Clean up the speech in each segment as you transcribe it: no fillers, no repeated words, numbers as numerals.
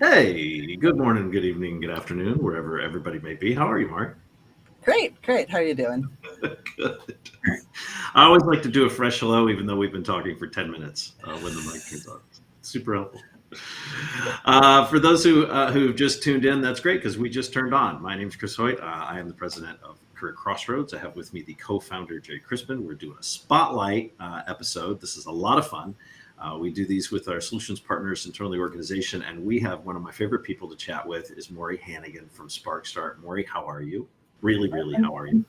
Hey, good morning, good evening, good afternoon, wherever everybody may be. How are you, Mark? Great, great. How are you doing? Good. I always like to do a fresh hello, even though we've been talking for 10 minutes when the mic turns on. Super helpful. For those who've just tuned in, that's great because we just turned on. My name is Chris Hoyt. I am the president of Career Crossroads. I have with me the co-founder, Jay Crispin. We're doing a spotlight episode. This is a lot of fun. We do these with our solutions partners internal the organization, and we have one of my favorite people to chat with is Maury Hanigan from SparcStart. Maury, how are you? Really, how are you?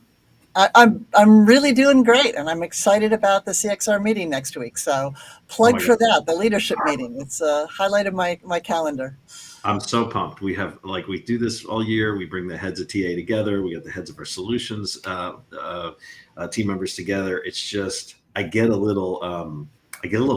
I'm really doing great, and I'm excited about the CXR meeting next week. So, plug for that, the leadership meeting. It's a highlight of my calendar. I'm so pumped. We we do this all year. We bring the heads of TA together. We get the heads of our solutions team members together. It's just I get a little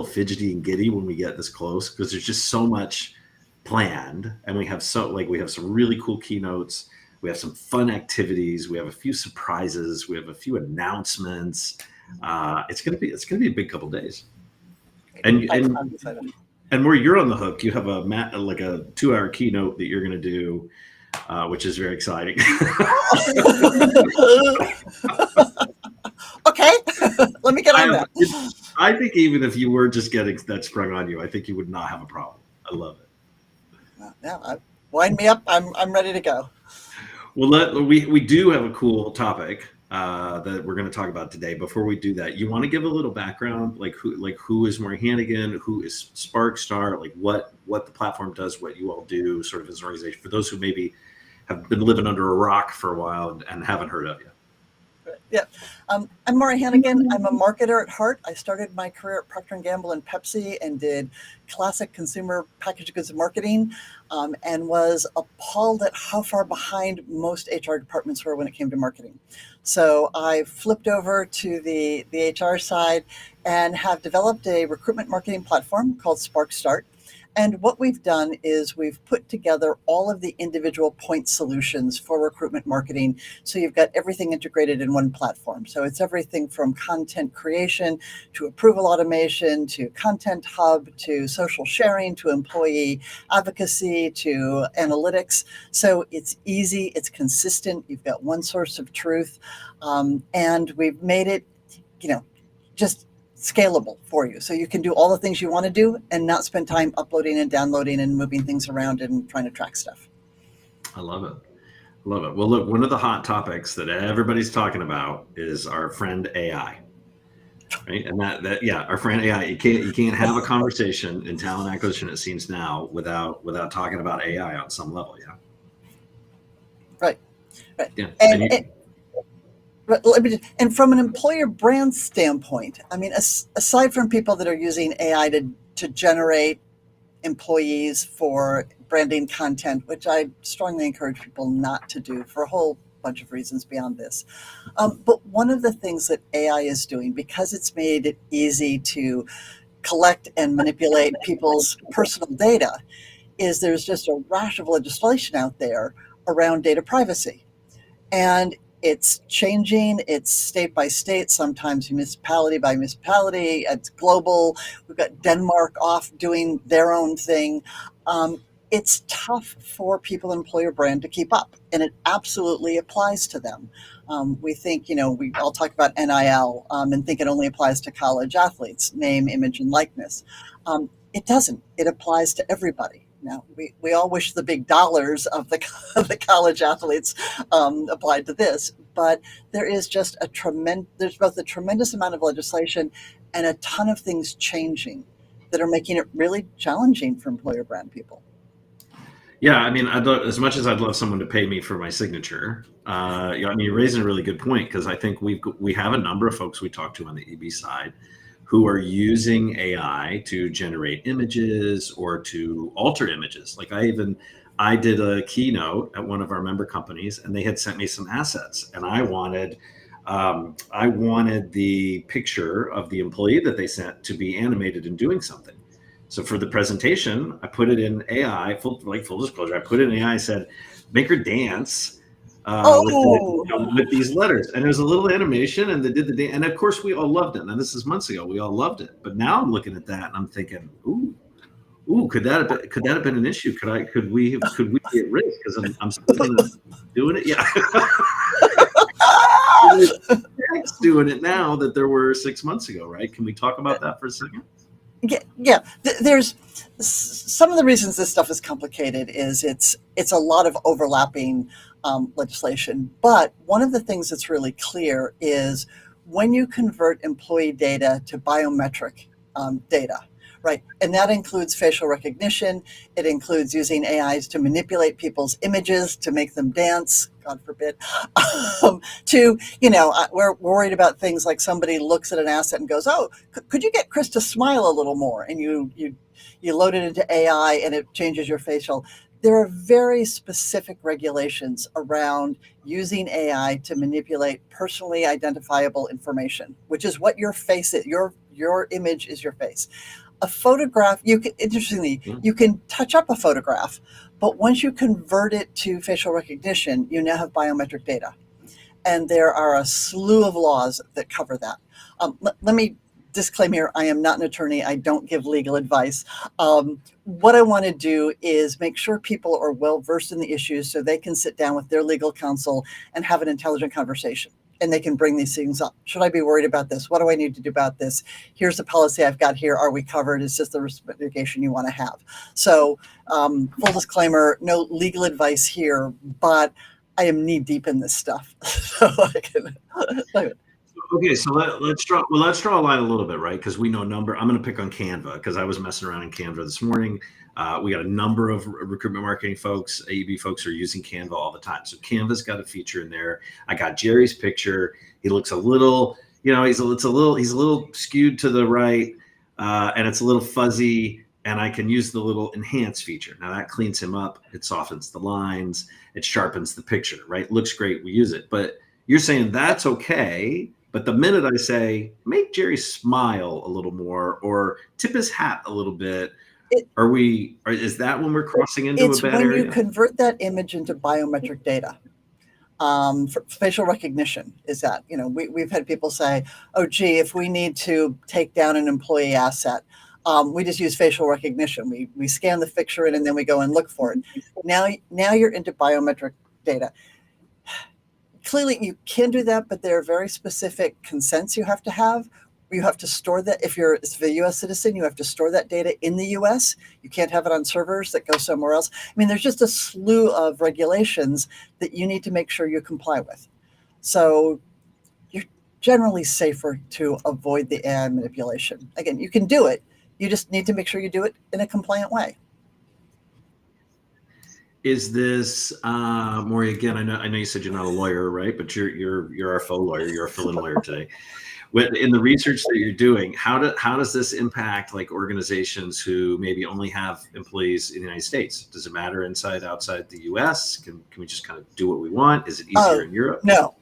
fidgety and giddy when we get this close because there's just so much planned, and we have some really cool keynotes. We have some fun activities. We have a few surprises. We have a few announcements. It's gonna be a big couple of days. And where you're on the hook, you have a 2-hour keynote that you're gonna do, which is very exciting. Okay, let me get on that. I think even if you were just getting that sprung on you, I think you would not have a problem. I love it. Yeah, wind me up. I'm ready to go. Well, we do have a cool topic that we're going to talk about today. Before we do that, you want to give a little background, who is Maury Hanigan, who is SparcStart, like what the platform does, what you all do, sort of as an organization, for those who maybe have been living under a rock for a while and haven't heard of you. Yeah, I'm Maury Hanigan. I'm a marketer at heart. I started my career at Procter & Gamble and Pepsi and did classic consumer packaged goods marketing, and was appalled at how far behind most HR departments were when it came to marketing. So I flipped over to the HR side and have developed a recruitment marketing platform called SparcStart. And what we've done is we've put together all of the individual point solutions for recruitment marketing. So you've got everything integrated in one platform. So it's everything from content creation to approval automation, to content hub, to social sharing, to employee advocacy, to analytics. So it's easy, it's consistent. You've got one source of truth. And we've made it, just scalable for you. So you can do all the things you want to do and not spend time uploading and downloading and moving things around and trying to track stuff. I love it. Well, look, one of the hot topics that everybody's talking about is our friend AI. Right? And our friend AI, you can't have a conversation in talent acquisition, it seems now, without talking about AI on some level, yeah. Right. Yeah. And from an employer brand standpoint, I mean, aside from people that are using AI to generate employees for branding content, which I strongly encourage people not to do for a whole bunch of reasons beyond this. But one of the things that AI is doing, because it's made it easy to collect and manipulate people's personal data, is there's just a rash of legislation out there around data privacy. And it's changing. It's state by state, sometimes municipality by municipality. It's global. We've got Denmark off doing their own thing. It's tough for people in employer brand to keep up, and it absolutely applies to them. We think, we all talk about NIL and think it only applies to college athletes, name, image, and likeness. It doesn't. It applies to everybody. Now, we all wish the big dollars of the college athletes applied to this, but there is just there's both a tremendous amount of legislation and a ton of things changing that are making it really challenging for employer brand people. Yeah, I mean, as much as I'd love someone to pay me for my signature, you're raising a really good point, because I think we have a number of folks we talk to on the EB side who are using AI to generate images or to alter images. Like I did a keynote at one of our member companies, and they had sent me some assets, and I wanted the picture of the employee that they sent to be animated and doing something. So for the presentation, I put it in AI, full disclosure, I put it in AI, I said, make her dance with these letters. And there's a little animation, and they did the dance. And of course, we all loved it. And this is months ago, we all loved it. But now I'm looking at that and I'm thinking, ooh, Ooh, could that have been an issue? Could we be at risk because I'm still kind of doing it? Yeah, Tech's doing it now that there were 6 months ago, right? Can we talk about that for a second? Yeah. There's some of the reasons this stuff is complicated is it's a lot of overlapping legislation. But one of the things that's really clear is when you convert employee data to biometric data, right? And that includes facial recognition. It includes using AIs to manipulate people's images to make them dance, God forbid. We're worried about things like somebody looks at an asset and goes, "Oh, could you get Chris to smile a little more?" And you load it into AI and it changes your facial. There are very specific regulations around using AI to manipulate personally identifiable information, which is what your face is. Your image is your face. A photograph, interestingly, you can touch up a photograph, but once you convert it to facial recognition, you now have biometric data. And there are a slew of laws that cover that. Let me disclaim here, I am not an attorney. I don't give legal advice. What I want to do is make sure people are well versed in the issues so they can sit down with their legal counsel and have an intelligent conversation. And they can bring these things up. Should I be worried about this? What do I need to do about this? Here's the policy I've got here. Are we covered? Is this the risk mitigation you want to have? So full disclaimer, no legal advice here, but I am knee deep in this stuff. So I can. Okay, so let's draw a line a little bit, right? Because we know I'm going to pick on Canva because I was messing around in Canva this morning. We got a number of recruitment marketing folks, AEB folks are using Canva all the time. So Canva's got a feature in there. I got Jerry's picture. He looks a little, he's a little skewed to the right, and it's a little fuzzy. And I can use the little enhance feature. Now that cleans him up. It softens the lines. It sharpens the picture, right? Looks great. We use it. But you're saying that's okay. But the minute I say, make Jerry smile a little more or tip his hat a little bit, is that when we're crossing into a bad area? It's when you convert that image into biometric data. For facial recognition is that, we've had people say, oh, gee, if we need to take down an employee asset, we just use facial recognition. We scan the picture in and then we go and look for it. Now you're into biometric data. Clearly, you can do that, but there are very specific consents you have to have. You have to store that. If you're a U.S. citizen, you have to store that data in the U.S. You can't have it on servers that go somewhere else. I mean, there's just a slew of regulations that you need to make sure you comply with. So you're generally safer to avoid the AI manipulation. Again, you can do it. You just need to make sure you do it in a compliant way. Is this Maury? Again, I know you said you're not a lawyer, right? But you're our faux lawyer. You're a fill-in lawyer today. In the research that you're doing, how does this impact like organizations who maybe only have employees in the United States? Does it matter outside the U.S.? Can we just kind of do what we want? Is it easier in Europe? No.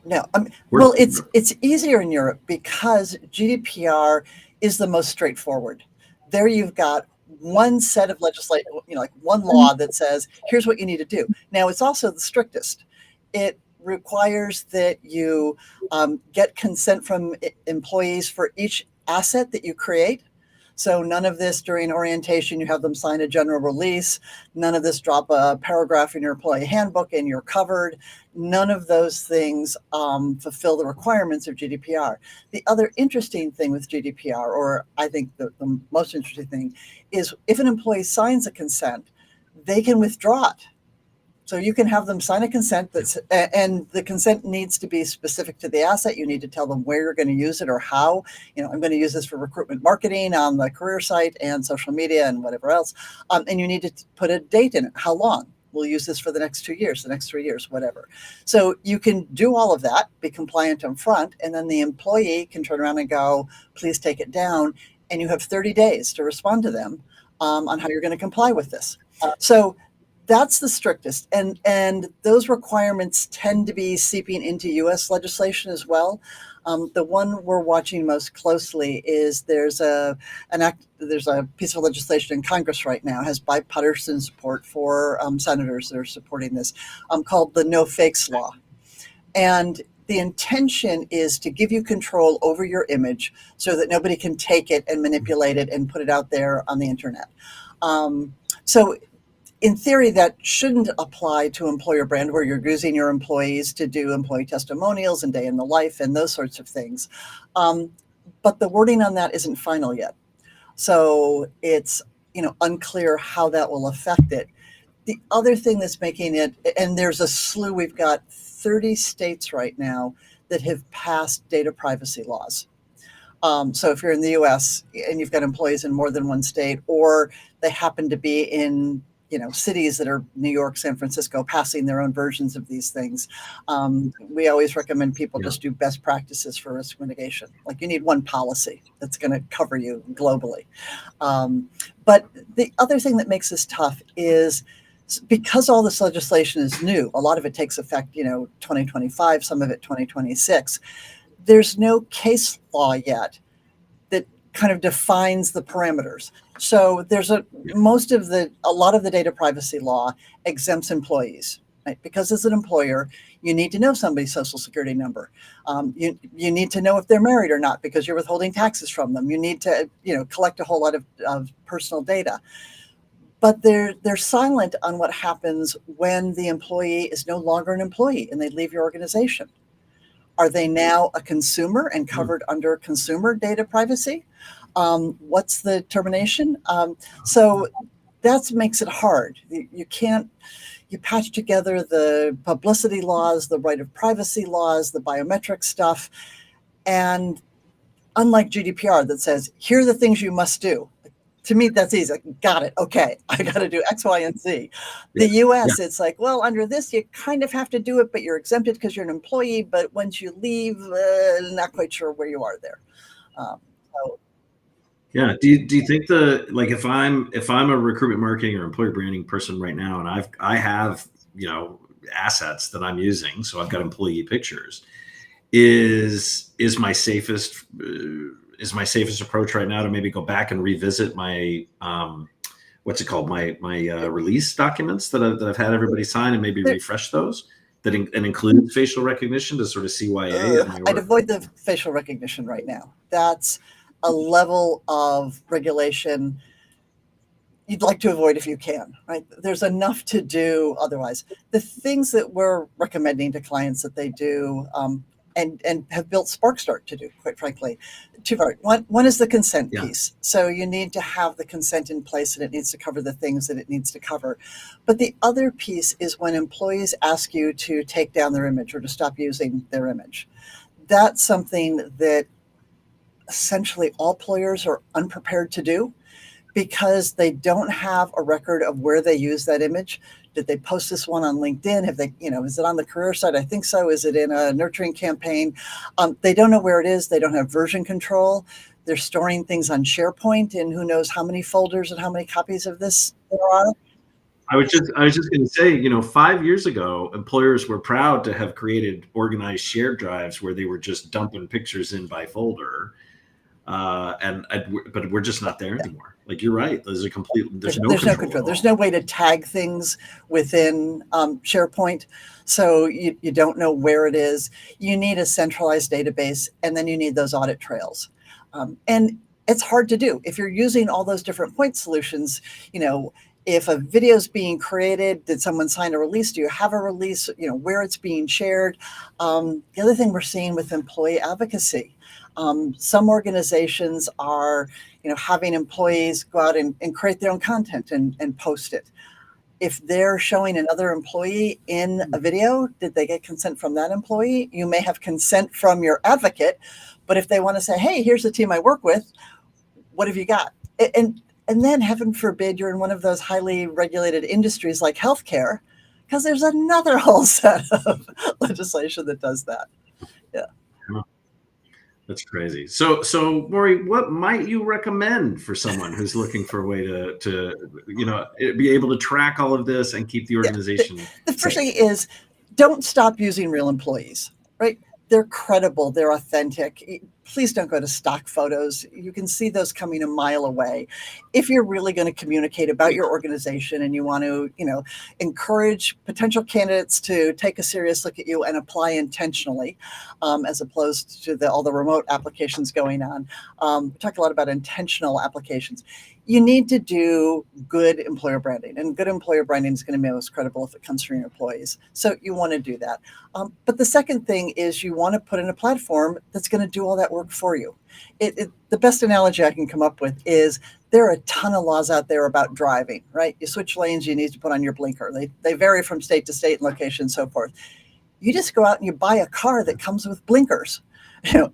It's easier in Europe because GDPR is the most straightforward. There you've got one set of legislation, like one law that says, here's what you need to do. Now, it's also the strictest. It requires that you get consent from employees for each asset that you create. So none of this during orientation, you have them sign a general release. None of this drop a paragraph in your employee handbook and you're covered. None of those things fulfill the requirements of GDPR. The other interesting thing with GDPR, or I think the most interesting thing, is if an employee signs a consent, they can withdraw it. So you can have them sign a consent and the consent needs to be specific to the asset. You need to tell them where you're going to use it or how. I'm going to use this for recruitment marketing on the career site and social media and whatever else. And you need to put a date in it. How long? We'll use this for the next 2 years, the next 3 years, whatever. So you can do all of that, be compliant up front, and then the employee can turn around and go, please take it down. And you have 30 days to respond to them on how you're going to comply with this. So that's the strictest. And those requirements tend to be seeping into U.S. legislation as well. The one we're watching most closely is there's a piece of legislation in Congress right now, has bipartisan support for senators that are supporting this, called the No Fakes Law. And the intention is to give you control over your image so that nobody can take it and manipulate it and put it out there on the internet. So in theory, that shouldn't apply to employer brand where you're using your employees to do employee testimonials and day in the life and those sorts of things. But the wording on that isn't final yet. So it's unclear how that will affect it. The other thing that's making it, and there's a slew, we've got 30 states right now that have passed data privacy laws. So if you're in the US and you've got employees in more than one state, or they happen to be in cities that are New York, San Francisco, passing their own versions of these things, we always recommend people just do best practices for risk mitigation. Like you need one policy that's going to cover you globally. But the other thing that makes this tough is because all this legislation is new, a lot of it takes effect, 2025, some of it 2026. There's no case law yet that kind of defines the parameters. So there's a lot of the data privacy law exempts employees, right? Because as an employer, you need to know somebody's social security number. You need to know if they're married or not because you're withholding taxes from them. You need to collect a whole lot of personal data. But they're silent on what happens when the employee is no longer an employee and they leave your organization. Are they now a consumer and covered under consumer data privacy? What's the termination? So that makes it hard. You patch together the publicity laws, the right of privacy laws, the biometric stuff. And unlike GDPR that says, here are the things you must do. To me, that's easy. Got it. Okay. I got to do X, Y, and Z. The US, it's like, well, under this, you kind of have to do it, but you're exempted because you're an employee. But once you leave, not quite sure where you are there. Yeah. Do you think if I'm a recruitment marketing or employer branding person right now, and I have assets that I'm using, so I've got employee pictures, is my safest approach right now to maybe go back and revisit my what's it called, my release documents that I've had everybody sign and maybe refresh those and include facial recognition to sort of CYA? I'd avoid the facial recognition right now. That's a level of regulation you'd like to avoid if you can, right? There's enough to do otherwise. The things that we're recommending to clients that they do and have built SparcStart to do, quite frankly, two parts. One is the consent piece. So you need to have the consent in place and it needs to cover the things that it needs to cover. But the other piece is when employees ask you to take down their image or to stop using their image. That's something that essentially all employers are unprepared to do because they don't have a record of where they use that image. Did they post this one on LinkedIn? Have they, is it on the career site? I think so. Is it in a nurturing campaign? They don't know where it is. They don't have version control. They're storing things on SharePoint and who knows how many folders and how many copies of this there are. I was just going to say, 5 years ago, employers were proud to have created organized shared drives where they were just dumping pictures in by folder. But we're just not there anymore. Like you're right. There's no control. There's no way to tag things within SharePoint. So you don't know where it is. You need a centralized database and then you need those audit trails. And it's hard to do. If you're using all those different point solutions, if a video is being created, did someone sign a release? Do you have a release? Where it's being shared. The other thing we're seeing with employee advocacy, some organizations are, having employees go out and create their own content and post it. If they're showing another employee in a video, did they get consent from that employee? You may have consent from your advocate, but if they want to say, hey, here's the team I work with, what have you got? And then heaven forbid you're in one of those highly regulated industries like healthcare, because there's another whole set of legislation that does that. Yeah. That's crazy. So Maury, what might you recommend for someone who's looking for a way to be able to track all of this and keep the organization safe? The first thing is don't stop using real employees, right? They're credible. They're authentic. Please don't go to stock photos. You can see those coming a mile away. If you're really going to communicate about your organization and you want to, encourage potential candidates to take a serious look at you and apply intentionally, as opposed to all the remote applications going on. We talk a lot about intentional applications. you need to do good employer branding, and good employer branding is going to be most credible if it comes from your employees. So you want to do that. But the second thing is you want to put in a platform that's going to do all that work for you. The best analogy I can come up with is there are a ton of laws out there about driving, right? You switch lanes, you need to put on your blinker. They vary from state to state and location and so forth. You just go out and you buy a car that comes with blinkers,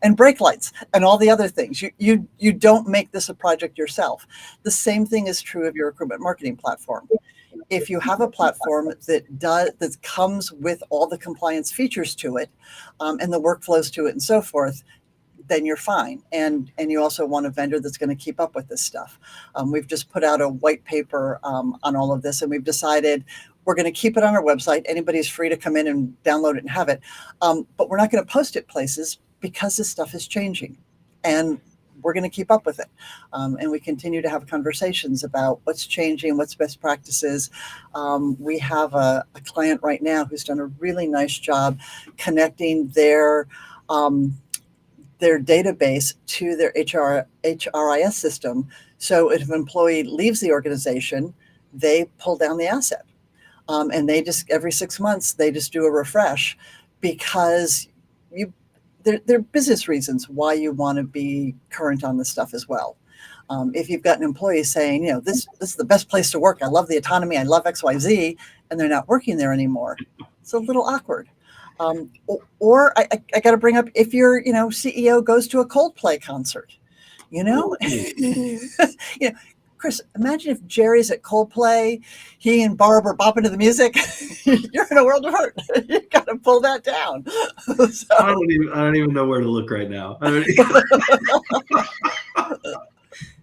and brake lights and all the other things. You don't make this a project yourself. The same thing is true of your recruitment marketing platform. If you have a platform that comes with all the compliance features to it, and the workflows to it and so forth, then you're fine. And you also want a vendor that's going to keep up with this stuff. We've just put out a white paper on all of this, and we've decided we're going to keep it on our website. Anybody's free to come in and download it and have it. But we're not going to post it places because this stuff is changing, and we're going to keep up with it. And we continue to have conversations about what's changing, what's best practices. We have a client right now who's done a really nice job connecting their database to their HRIS system. So if an employee leaves the organization, they pull down the asset. And they just, every 6 months, they just do a refresh, because there are business reasons why you want to be current on this stuff as well. If you've got an employee saying, this is the best place to work, I love the autonomy, I love XYZ, and they're not working there anymore, it's a little awkward. Or I got to bring up, if your CEO goes to a Coldplay concert, Chris, imagine if Jerry's at Coldplay, he and Barb are bopping to the music. You're in a world of hurt. You got to pull that down. So. I don't even know where to look right now.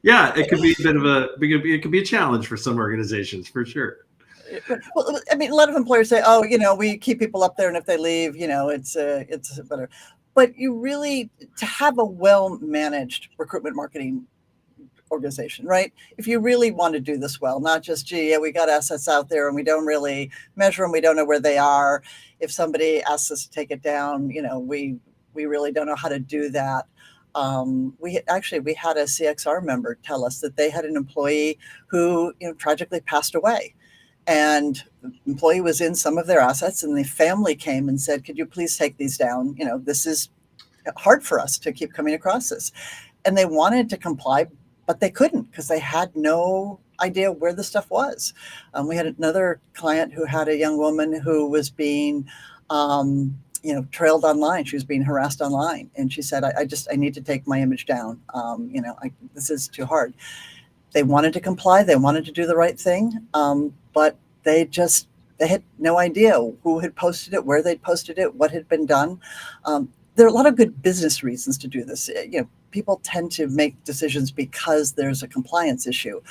Yeah, it could be it could be a challenge for some organizations, for sure. Well, I mean, a lot of employers say, "Oh, we keep people up there, and if they leave, it's better." But you really, to have a well-managed recruitment marketing organization, right? If you really want to do this well, not just, we got assets out there and we don't really measure them, we don't know where they are. If somebody asks us to take it down, we really don't know how to do that. We had a CXR member tell us that they had an employee who, tragically passed away. And the employee was in some of their assets, and the family came and said, "Could you please take these down? This is hard for us to keep coming across this." And they wanted to comply, but they couldn't, because they had no idea where the stuff was. We had another client who had a young woman who was being, trailed online. She was being harassed online. And she said, I need to take my image down. This is too hard. They wanted to comply. They wanted to do the right thing. But they had no idea who had posted it, where they'd posted it, what had been done. There are a lot of good business reasons to do this. People tend to make decisions because there's a compliance issue,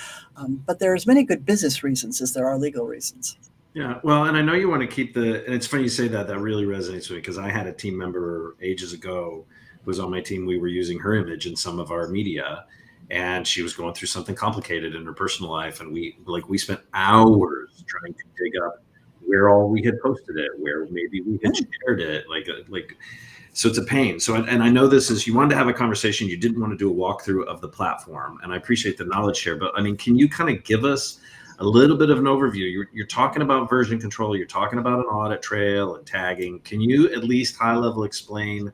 but there are as many good business reasons as there are legal reasons. Yeah, well, and I know you want to keep and it's funny you say that. That really resonates with me, because I had a team member ages ago who was on my team. We were using her image in some of our media, and she was going through something complicated in her personal life, and we spent hours trying to dig up where all we had posted it, where maybe we had shared it, so it's a pain. So, and I know this is, you wanted to have a conversation, you didn't want to do a walkthrough of the platform, and I appreciate the knowledge share, but I mean, can you kind of give us a little bit of an overview? You're talking about version control, you're talking about an audit trail and tagging. Can you at least high level explain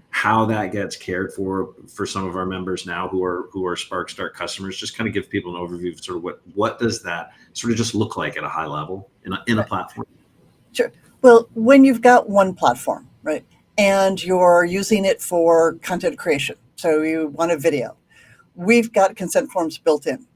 how that gets cared for some of our members now who are SparcStart customers? Just kind of give people an overview of sort of what does that sort of just look like at a high level in a platform? Sure. Well, when you've got one platform, right, and you're using it for content creation, so you want a video, we've got consent forms built in.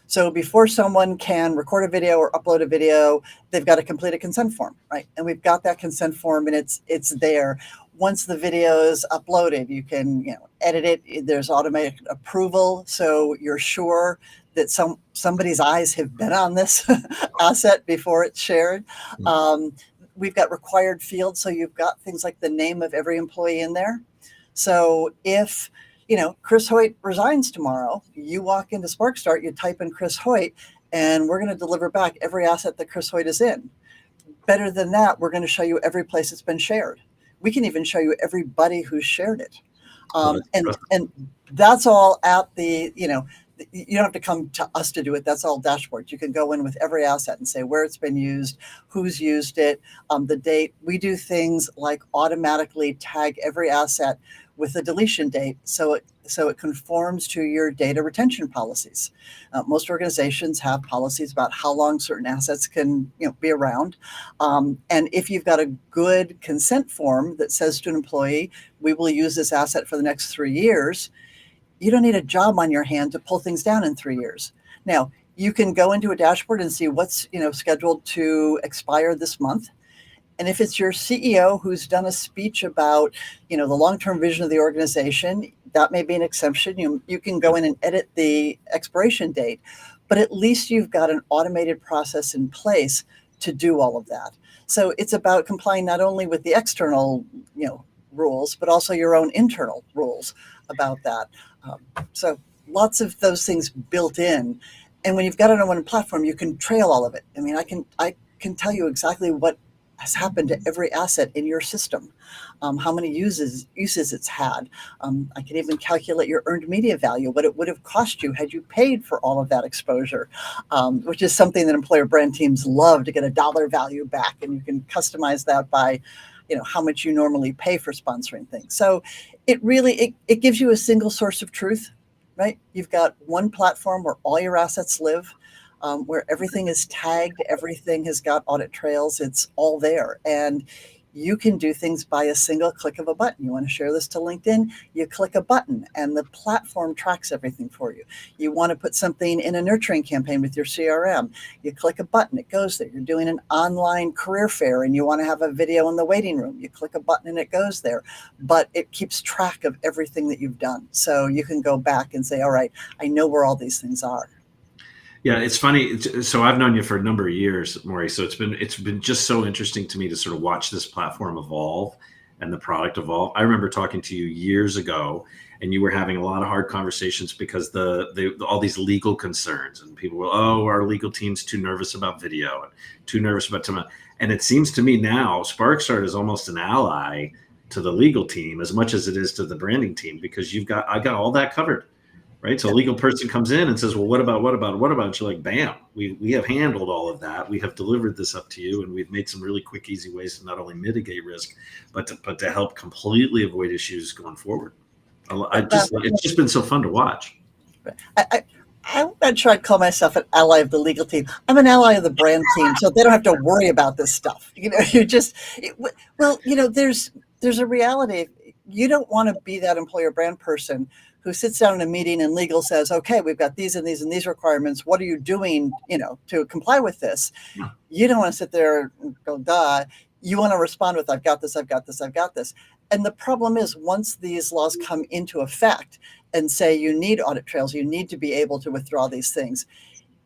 So before someone can record a video or upload a video, they've got to complete a consent form, right? And we've got that consent form, and it's there. Once the video is uploaded, you can edit it. There's automatic approval, so you're sure that somebody's eyes have been on this asset before it's shared. We've got required fields, so you've got things like the name of every employee in there. So if Chris Hoyt resigns tomorrow, you walk into SparcStart, you type in Chris Hoyt, and we're going to deliver back every asset that Chris Hoyt is in. Better than that, we're going to show you every place it's been shared. We can even show you everybody who's shared it. And that's all at the, you don't have to come to us to do it. That's all dashboards. You can go in with every asset and say where it's been used, who's used it, the date. We do things like automatically tag every asset with a deletion date, so it conforms to your data retention policies. Most organizations have policies about how long certain assets can be around, and if you've got a good consent form that says to an employee, we will use this asset for the next 3 years, you don't need a job on your hand to pull things down in 3 years. Now, you can go into a dashboard and see what's scheduled to expire this month. And if it's your CEO who's done a speech about the long-term vision of the organization, that may be an exception. You can go in and edit the expiration date, but at least you've got an automated process in place to do all of that. So it's about complying not only with the external rules, but also your own internal rules about that. So lots of those things built in. And when you've got it on one platform, you can trail all of it. I mean, I can tell you exactly what has happened to every asset in your system, how many uses it's had. I can even calculate your earned media value, what it would have cost you had you paid for all of that exposure, which is something that employer brand teams love, to get a dollar value back. And you can customize that by how much you normally pay for sponsoring things. So it gives you a single source of truth, right? You've got one platform where all your assets live, where everything is tagged, everything has got audit trails, it's all there. And you can do things by a single click of a button. You want to share this to LinkedIn, you click a button and the platform tracks everything for you. You want to put something in a nurturing campaign with your CRM, you click a button, it goes there. You're doing an online career fair and you want to have a video in the waiting room, you click a button and it goes there. But it keeps track of everything that you've done. So you can go back and say, all right, I know where all these things are. Yeah, it's funny. So I've known you for a number of years, Maury. So it's been just so interesting to me to sort of watch this platform evolve and the product evolve. I remember talking to you years ago, and you were having a lot of hard conversations because all these legal concerns, and people were, our legal team's too nervous about video and too nervous about time. And it seems to me now, SparcStart is almost an ally to the legal team as much as it is to the branding team, because I got all that covered. Right. So a legal person comes in and says, well, what about? And you're like, bam, we have handled all of that. We have delivered this up to you. And we've made some really quick, easy ways to not only mitigate risk, but to help completely avoid issues going forward. It's just been so fun to watch. I'm not sure I'd call myself an ally of the legal team. I'm an ally of the brand team, so they don't have to worry about this stuff. There's a reality. You don't want to be that employer brand person who sits down in a meeting and legal says, okay, we've got these and these and these requirements. What are you doing, to comply with this? Yeah. You don't want to sit there and go, duh. You want to respond with, I've got this, I've got this, I've got this. And the problem is, once these laws come into effect and say you need audit trails, you need to be able to withdraw these things,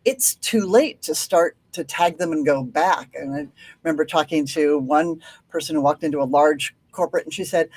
it's too late to start to tag them and go back. And I remember talking to one person who walked into a large corporate and she said,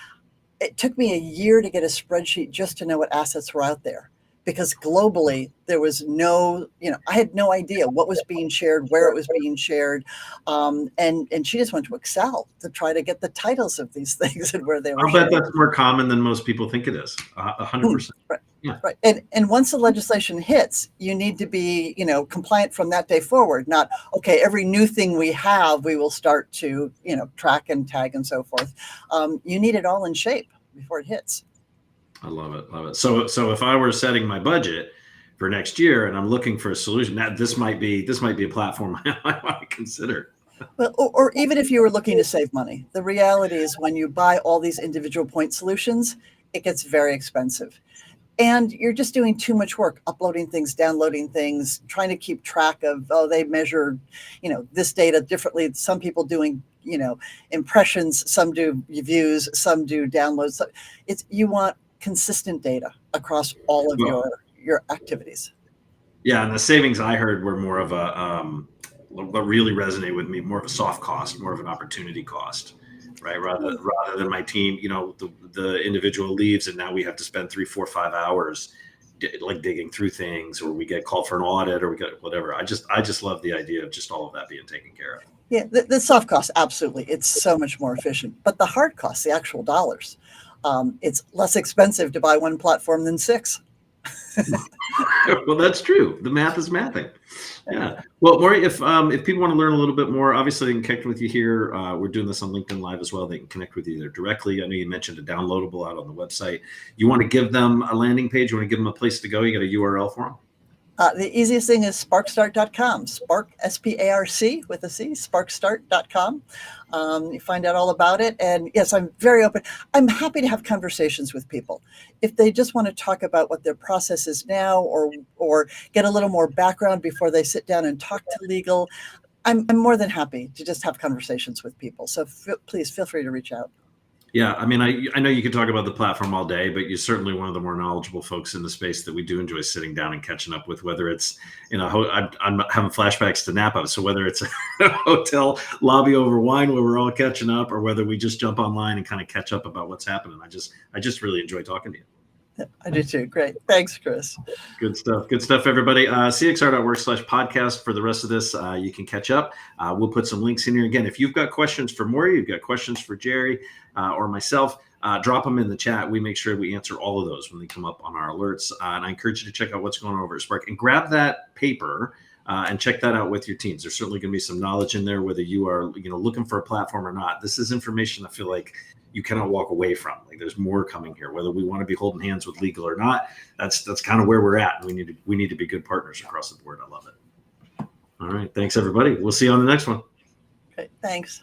it took me a year to get a spreadsheet just to know what assets were out there, because globally there was I had no idea what was being shared, where it was being shared. And she just went to Excel to try to get the titles of these things and where they were. I bet that's more common than most people think it is. 100%. Right. Yeah. Right. And once the legislation hits, you need to be, compliant from that day forward. Not, okay, every new thing we have, we will start to, track and tag and so forth. You need it all in shape before it hits. I love it. Love it. So if I were setting my budget for next year and I'm looking for a solution, this might be a platform I want to consider. Well, or even if you were looking to save money, the reality is when you buy all these individual point solutions, it gets very expensive. And you're just doing too much work, uploading things, downloading things, trying to keep track of, they measure, this data differently. Some people doing, impressions, some do views, some do downloads. So you want consistent data across all of your activities. Yeah, and the savings I heard were more of what really resonated with me, more of a soft cost, more of an opportunity cost. Right, rather than my team, the individual leaves and now we have to spend 3, 4, 5 hours digging through things, or we get called for an audit, or we get whatever. I just love the idea of just all of that being taken care of. Yeah, the soft cost, absolutely, it's so much more efficient. But the hard cost, the actual dollars, it's less expensive to buy one platform than 6. Well, that's true. The math is mathing. Yeah. Well, Maury, if people want to learn a little bit more, obviously they can connect with you here. We're doing this on LinkedIn Live as well. They can connect with you there directly. I know you mentioned a downloadable out on the website. You want to give them a landing page? You want to give them a place to go? You got a URL for them? The easiest thing is SparcStart.com. Spark, S-P-A-R-C with a C, SparcStart.com. You find out all about it. And yes, I'm very open. I'm happy to have conversations with people. If they just want to talk about what their process is now, or get a little more background before they sit down and talk to legal, I'm more than happy to just have conversations with people. So please feel free to reach out. Yeah, I mean, I know you could talk about the platform all day, but you're certainly one of the more knowledgeable folks in the space that we do enjoy sitting down and catching up with, whether it's I'm having flashbacks to Napa. So whether it's a hotel lobby over wine where we're all catching up, or whether we just jump online and kind of catch up about what's happening. I just really enjoy talking to you. I do too. Great. Thanks, Chris. Good stuff. Good stuff, everybody. cxr.work/podcast for the rest of this. You can catch up. We'll put some links in here. Again, if you've got questions for Maury, you've got questions for Jerry or myself, drop them in the chat. We make sure we answer all of those when they come up on our alerts. And I encourage you to check out what's going on over at Spark and grab that paper and check that out with your teams. There's certainly going to be some knowledge in there, whether you are looking for a platform or not. This is information I feel like you cannot walk away from. Like, there's more coming here, whether we want to be holding hands with legal or not. That's kind of where we're at. We need to be good partners across the board. I love it. All right. Thanks, everybody. We'll see you on the next one. Okay. Thanks.